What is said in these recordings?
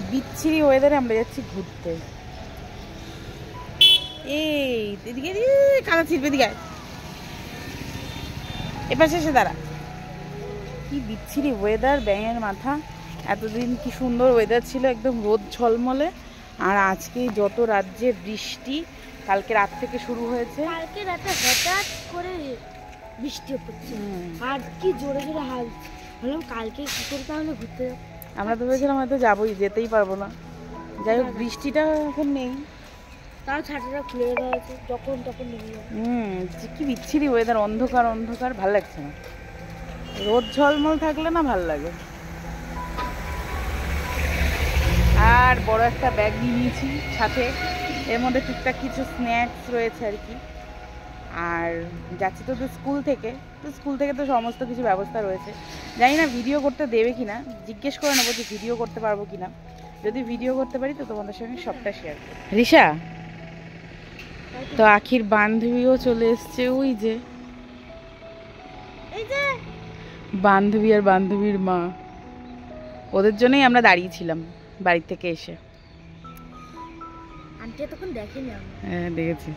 এই বিচ্ছিরি ওয়েদারে আমরা যাচ্ছি ঘুরতে। এই এদিকে কাদা ছিড়বে, দিকে এপাশে এসে দাঁড়া। কি বিচ্ছিরি ওয়েদার, ব্যাঙের মাথা। এতদিন কি সুন্দর ওয়েদার ছিল, একদম রোদ ঝলমলে, আর আজকে যত রাজ্যে বৃষ্টি। কালকে রাত থেকে শুরু হয়েছে, কালকে রাতে হঠাৎ করে বৃষ্টি পড়ছে আর কি জোরে জোরে হাল। বললাম কালকে কি করে তাহলে ঘুরতে যাব। আমরা তো ভেবেছিলাম হয়তো যাবোই, যেতেই পারবো না। যাই হোক বৃষ্টিটা এখন নেই, তাও ছাতাটা খুলে দেওয়া হয়েছে, যখন তখন নেমে যাবে। কি বিচ্ছিরি ওয়েদার, অন্ধকার অন্ধকার, ভাল লাগছে না। রোদ ঝলমল থাকলে না ভাল লাগে। আর বড় একটা ব্যাগ নিয়ে নিয়েছি সাথে, এর মধ্যে টুকটাক কিছু স্ন্যাক্স রয়েছে আর কি। আর যাচ্ছি তো স্কুল থেকে, তো সমস্ত কিছু ব্যবস্থা রয়েছে। জানি না ভিডিও করতে দেবে কিনা, জিজ্ঞেস করে নেবো যে ভিডিও করতে পারবো কিনা। যদি ভিডিও করতে পারি তো তোমাদের সঙ্গে সবটা শেয়ার করবো। রিশা তো আখির বান্ধবীও চলে এসছে, ওই যে বান্ধবী আর বান্ধবীর মা, ওদের জন্যই আমরা দাঁড়িয়েছিলাম বাড়ি থেকে এসে। আন্টি তখন দেখেনি। হ্যাঁ দেখেছি।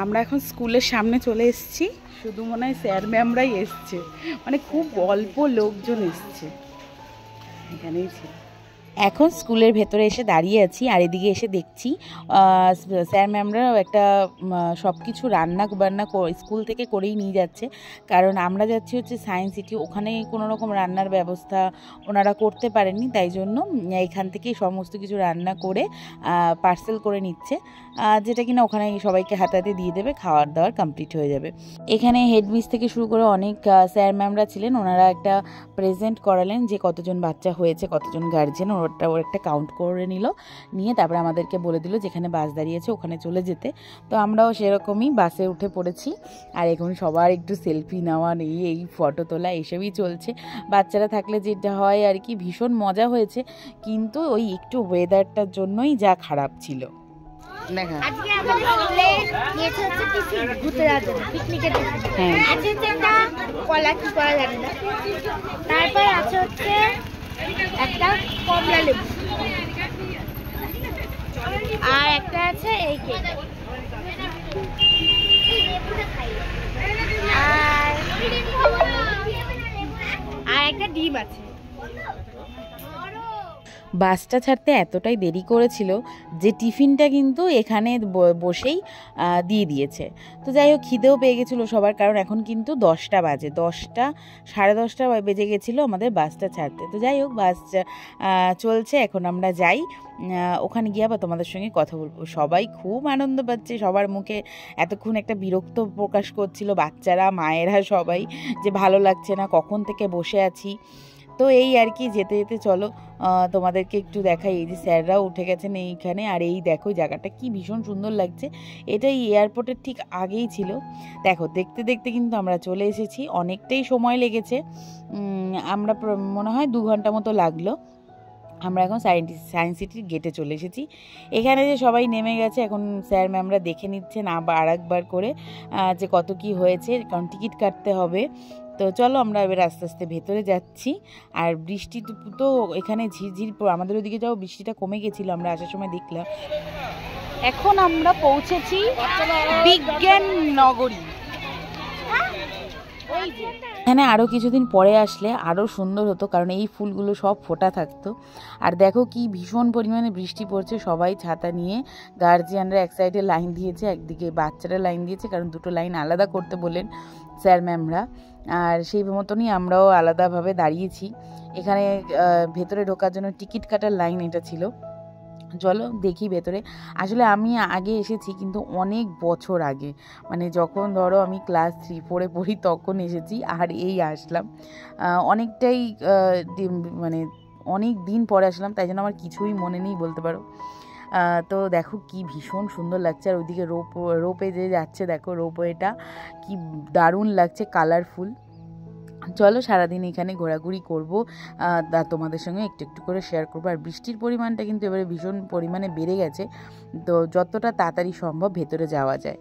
আমরা এখন স্কুলের সামনে চলে এসেছি, শুধু মনে হয় স্যার ম্যামরাই এসছে, মানে খুব অল্প লোকজন এসছে, এখানেই ছিল। এখন স্কুলের ভেতরে এসে দাঁড়িয়ে আছি, আর এদিকে এসে দেখছি স্যার ম্যামরা একটা সব কিছু রান্না বান্না স্কুল থেকে করেই নিয়ে যাচ্ছে। কারণ আমরা যাচ্ছি হচ্ছে সায়েন্স সিটি, ওখানে কোনো রকম রান্নার ব্যবস্থা ওনারা করতে পারেননি, তাই জন্য এখান থেকেই সমস্ত কিছু রান্না করে পার্সেল করে নিচ্ছে, যেটা কিনা ওখানে সবাইকে হাতে হাতে দিয়ে দেবে, খাওয়ার দাওয়ার কমপ্লিট হয়ে যাবে। এখানে হেডমিস থেকে শুরু করে অনেক স্যার ম্যামরা ছিলেন, ওনারা একটা প্রেজেন্ট করালেন যে কতজন বাচ্চা হয়েছে, কতজন গার্জেন, ওর একটা কাউন্ট করে নিয়ে তারপরে আমাদেরকে বলে দিল যেখানে বাস দাঁড়িয়েছে ওখানে চলে যেতে। তো আমরাও সেরকমই বাসে উঠে পড়েছি, আর এখন সবার একটু সেলফি নেওয়া, এই ফটো তোলা এসবই চলছে। বাচ্চারা থাকলে যেটা হয় আর কি, ভীষণ মজা হয়েছে, কিন্তু ওই একটু ওয়েদারটার জন্যই যা খারাপ ছিল। আজকে আমাদের স্কুলে নিয়েছে হচ্ছে টিফিন, ঘুরতে যাওয়ার জন্য, পিকনিকের জন্য। হ্যাঁ, আছে হচ্ছে একটা কলা, কি কলা জানি না। তারপর আছে হচ্ছে একটা কমলা লেবু, আর একটা আছে এই কেক, আর একটা ডিম আছে। বাসটা ছাড়তে এতটাই দেরি করেছিল যে টিফিনটা কিন্তু এখানে বসেই দিয়ে দিয়েছে। তো যাই হোক খিদেও পেয়ে গেছিলো সবার, কারণ এখন কিন্তু 10টা বাজে, 10টা সাড়ে 10টা বেজে গেছিলো আমাদের বাসটা ছাড়তে। তো যাই হোক বাস চলছে, এখন আমরা যাই, ওখানে গিয়ে আবার তোমাদের সঙ্গে কথা বলবো। সবাই খুব আনন্দ পাচ্ছে, সবার মুখে এতক্ষণ একটা বিরক্ত প্রকাশ করছিল বাচ্চারা, মায়েরা, সবাই, যে ভালো লাগছে না, কখন থেকে বসে আছি। তো এই আর কি, যেতে যেতে চলো তোমাদেরকে একটু দেখাই। এই যে স্যাররাও উঠে গেছেন এইখানে, আর এই দেখো জায়গাটা কি ভীষণ সুন্দর লাগছে। এটাই এয়ারপোর্টের ঠিক আগেই ছিল। দেখো দেখতে দেখতে কিন্তু আমরা চলে এসেছি, অনেকটাই সময় লেগেছে, আমরা মনে হয় 2 ঘন্টা মতো লাগলো। আমরা এখন সায়েন্স সিটির গেটে চলে এসেছি। এখানে যে সবাই নেমে গেছে, এখন স্যার ম্যামরা দেখে নিচ্ছেন আর একবার করে যে কত কি হয়েছে, কারণ টিকিট কাটতে হবে। তো চলো আমরা এবার আস্তে আস্তে ভেতরে যাচ্ছি। আর বৃষ্টি তো এখানে ঝিরঝির, আমাদের ওদিকে যাও বৃষ্টিটা কমে গেছিলো, আমরা আসার সময় দেখলাম। এখন আমরা পৌঁছেছি বিজ্ঞান নগরী। এখানে আরও কিছুদিন পরে আসলে আরও সুন্দর হতো, কারণ এই ফুলগুলো সব ফোটা থাকতো। আর দেখো কি ভীষণ পরিমাণে বৃষ্টি পড়ছে, সবাই ছাতা নিয়ে, গার্জিয়ানরা এক সাইডে লাইন দিয়েছে, একদিকে বাচ্চারা লাইন দিয়েছে, কারণ দুটো লাইন আলাদা করতে বললেন স্যার ম্যামরা। আর সেই মতনই আমরাও আলাদাভাবে দাঁড়িয়েছি। এখানে ভেতরে ঢোকার জন্য টিকিট কাটার লাইন এটা ছিল। চলো দেখি ভেতরে। আসলে আমি আগে এসেছি, কিন্তু অনেক বছর আগে, মানে যখন ধরো আমি ক্লাস 3-4-এ পড়ি তখন এসেছি, আর এই আসলাম অনেকটাই মানে অনেক দিন পরে আসলাম, তাই জন্য আমার কিছুই মনে নেই বলতে পারো। তো দেখো কি ভীষণ সুন্দর লাগছে, আর ওইদিকে রোপে যে যাচ্ছে, দেখো রোপওয়েটা কি দারুণ লাগছে, কালারফুল। চলো সারাদিন এখানে ঘোরাঘুরি করবো, তোমাদের সঙ্গে একটু একটু করে শেয়ার করবো। আর বৃষ্টির পরিমাণটা কিন্তু এবারে ভীষণ পরিমাণে বেড়ে গেছে, তো যতটা তাড়াতাড়ি সম্ভব ভেতরে যাওয়া যায়।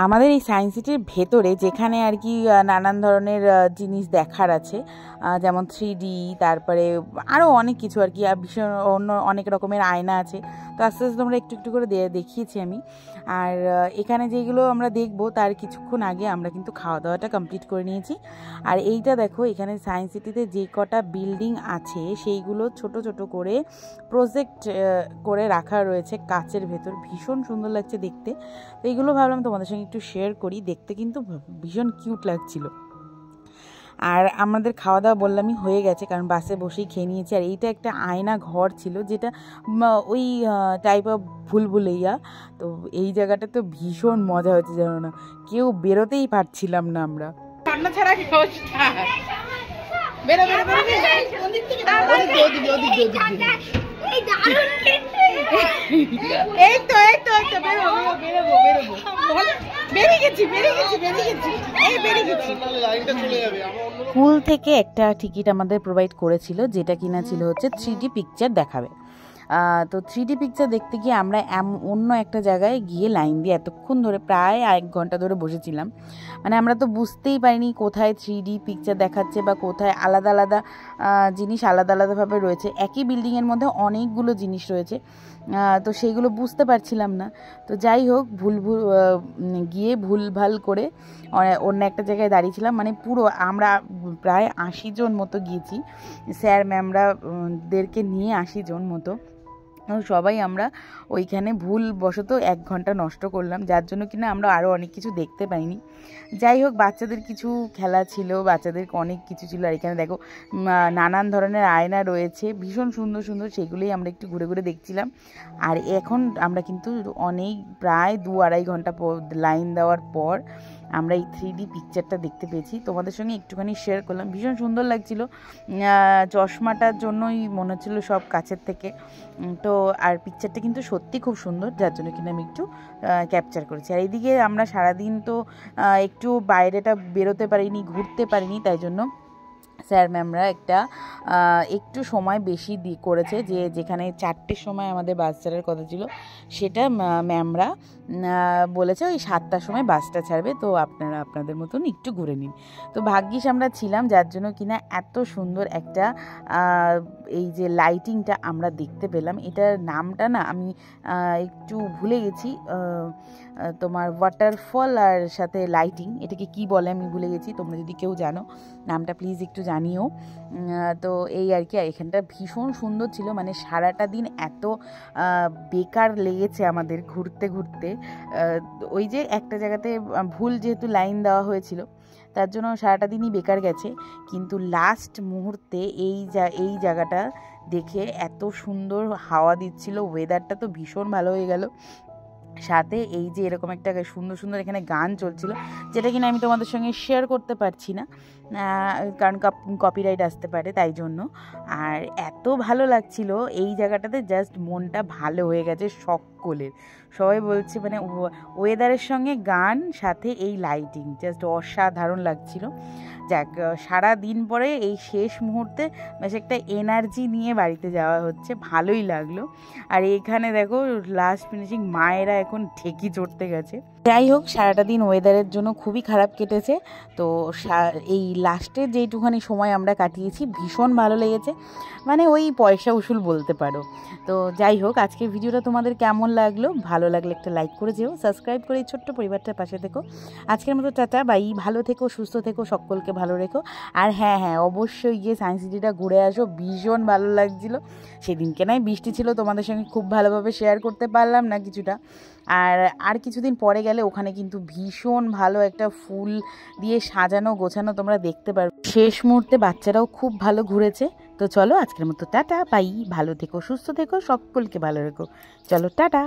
আমাদের এই সায়েন্স সিটির ভেতরে যেখানে আর কি নানান ধরনের জিনিস দেখার আছে, যেমন 3D, তারপরে আরও অনেক কিছু আর কি, ভীষণ অন্য অনেক রকমের আয়না আছে। তো আস্তে আস্তে তোমরা একটু একটু করে দেখিয়েছি আমি। আর এখানে যেগুলো আমরা দেখব তার কিছুক্ষণ আগে আমরা কিন্তু খাওয়া দাওয়াটা কমপ্লিট করে নিয়েছি। আর এইটা দেখো, এখানে সায়েন্স সিটিতে যে কটা বিল্ডিং আছে সেইগুলো ছোট ছোট করে প্রজেক্ট করে রাখা রয়েছে কাচের ভেতর, ভীষণ সুন্দর লাগছে দেখতে। তো এইগুলো ভাবলাম তোমাদের সঙ্গে একটু শেয়ার করি, দেখতে কিন্তু ভীষণ কিউট লাগছিল। আর আমাদের খাওয়া দাওয়া বললামই হয়ে গেছে, কারণ বাসে বসেই খেয়ে নিয়েছি। আর এইটা একটা আয়না ঘর ছিল, যেটা ওই টাইপ অফ ভুলভুলাইয়া। তো এই জায়গাটা তো ভীষণ মজা হচ্ছে, জানো না, কেউ বেরোতেই পারছিলাম না আমরা। রান্না ছাড়া স্কুল থেকে একটা টিকিট আমাদের প্রোভাইড করেছিল, যেটা কিনা ছিল হচ্ছে 3D পিকচার দেখাবে। তো 3D পিকচার দেখতে গিয়ে আমরা অন্য একটা জায়গায় গিয়ে লাইন দিয়ে এতক্ষণ ধরে প্রায় 1 ঘন্টা ধরে বসেছিলাম। মানে আমরা তো বুঝতেই পারিনি কোথায় 3D পিকচার দেখাচ্ছে বা কোথায় আলাদা আলাদা জিনিস আলাদা আলাদাভাবে রয়েছে। একই বিল্ডিংয়ের মধ্যে অনেকগুলো জিনিস রয়েছে, তো সেইগুলো বুঝতে পারছিলাম না। তো যাই হোক, গিয়ে ভুলভাল করে অন্য একটা জায়গায় দাঁড়িয়েছিলাম। মানে পুরো আমরা প্রায় 80 জন মতো গিয়েছি, স্যার ম্যামরাদেরকে নিয়ে 80 জন মতো। সবাই আমরা ওইখানে ভুলবশত 1 ঘন্টা নষ্ট করলাম, যার জন্য কিনা আমরা আরও অনেক কিছু দেখতে পাইনি। যাই হোক, বাচ্চাদের কিছু খেলা ছিল, বাচ্চাদের অনেক কিছু ছিল। আর এখানে দেখো নানান ধরনের আয়না রয়েছে, ভীষণ সুন্দর সুন্দর, সেগুলোই আমরা একটু ঘুরে ঘুরে দেখছিলাম। আর এখন আমরা কিন্তু প্রায় 2-2.5 ঘন্টা লাইন দেওয়ার পর আমরা এই 3D পিকচারটা দেখতে পেয়েছি। তোমাদের সঙ্গে একটুখানি শেয়ার করলাম, ভীষণ সুন্দর লাগছিল। চশমাটার জন্যই মনে হচ্ছিল সব কাছের থেকে। তো আর পিকচারটা কিন্তু সত্যি খুব সুন্দর, যার জন্য কিন্তু আমি একটু ক্যাপচার করেছি। আর এইদিকে আমরা সারাদিন তো একটু বাইরেটা বেরোতে পারিনি, ঘুরতে পারিনি, তাই জন্য স্যার ম্যামরা একটু সময় বেশি করেছে, যেখানে 4টের সময় আমাদের বাস ছাড়ার কথা ছিল, সেটা ম্যামরা বলেছে ওই 7টার সময় বাসটা ছাড়বে, তো আপনারা আপনাদের মতন একটু ঘুরে নিন। তো ভাগ্যিস আমরা ছিলাম, যার জন্য কিনা এত সুন্দর একটা এই যে লাইটিংটা আমরা দেখতে পেলাম। এটার নামটা না আমি একটু ভুলে গেছি, তোমার ওয়াটারফল আর সাথে লাইটিং, এটাকে কি বলে আমি ভুলে গেছি। তোমরা যদি কেউ জানো নামটা প্লিজ একটু জানিও। তো এই আর কি, এখানটা ভীষণ সুন্দর ছিল। মানে সারাটা দিন এত বেকার লেগেছে আমাদের ঘুরতে ঘুরতে। ওই যে একটা জায়গাতে ভুল যেহেতু লাইন দেওয়া হয়েছিল, তার জন্য সারাটা দিনই বেকার গেছে। কিন্তু লাস্ট মুহূর্তে এই জায়গাটা দেখে এত সুন্দর হাওয়া দিচ্ছিল, ওয়েদারটা তো ভীষণ ভালো হয়ে গেল। সাথে এই যে এরকম একটা সুন্দর সুন্দর এখানে গান চলছিল, যেটা কিনা আমি তোমাদের সঙ্গে শেয়ার করতে পারছি না, কারণ কপিরাইট আসতে পারে, তাই জন্য। আর এত ভালো লাগছিল এই জায়গাটাতে, জাস্ট মনটা ভালো হয়ে গেছে সকলের। সবাই বলছে মানে ওয়েদারের সঙ্গে গান, সাথে এই লাইটিং জাস্ট অসাধারণ লাগছিল। যাক, সারা দিন পরে এই শেষ মুহূর্তে বেশ একটা এনার্জি নিয়ে বাড়িতে যাওয়া হচ্ছে, ভালোই লাগলো। আর এখানে দেখো লাস্ট ফিনিশিং মায়েরা এখন ঠেকি চড়তে গেছে। যাই হোক, সারাটা দিন ওয়েদারের জন্য খুবই খারাপ কেটেছে। তো এই লাস্টের যেইটুখানি সময় আমরা কাটিয়েছি ভীষণ ভালো লেগেছে, মানে ওই পয়সা উসুল বলতে পারো। তো যাই হোক, আজকের ভিডিওটা তোমাদের কেমন লাগলো, ভালো লাগলে একটা লাইক করে যেও, সাবস্ক্রাইব করে এই ছোট্ট পরিবারটার পাশে থেকো। আজকের মতো টাটা বাই, ভালো থেকো, সুস্থ থেকো, সকলকে ভালো রেখো। আর হ্যাঁ, অবশ্যই গিয়ে সায়েন্স সিটিটা ঘুরে আসো, ভীষণ ভালো লাগছিল। সেদিনকে নয় বৃষ্টি ছিল, তোমাদের সঙ্গে খুব ভালোভাবে শেয়ার করতে পারলাম না কিছুটা। আর কিছুদিন পরে গেলে ওখানে কিন্তু ভীষণ ভালো একটা ফুল দিয়ে সাজানো গোছানো তোমরা দেখতে পারবে। শেষ মুহূর্তে বাচ্চারাও খুব ভালো ঘুরেছে। তো চলো আজকের মতো টাটা বাই, ভালো থেকো, সুস্থ থেকো, সকলকে ভালো রেখো। চলো টাটা।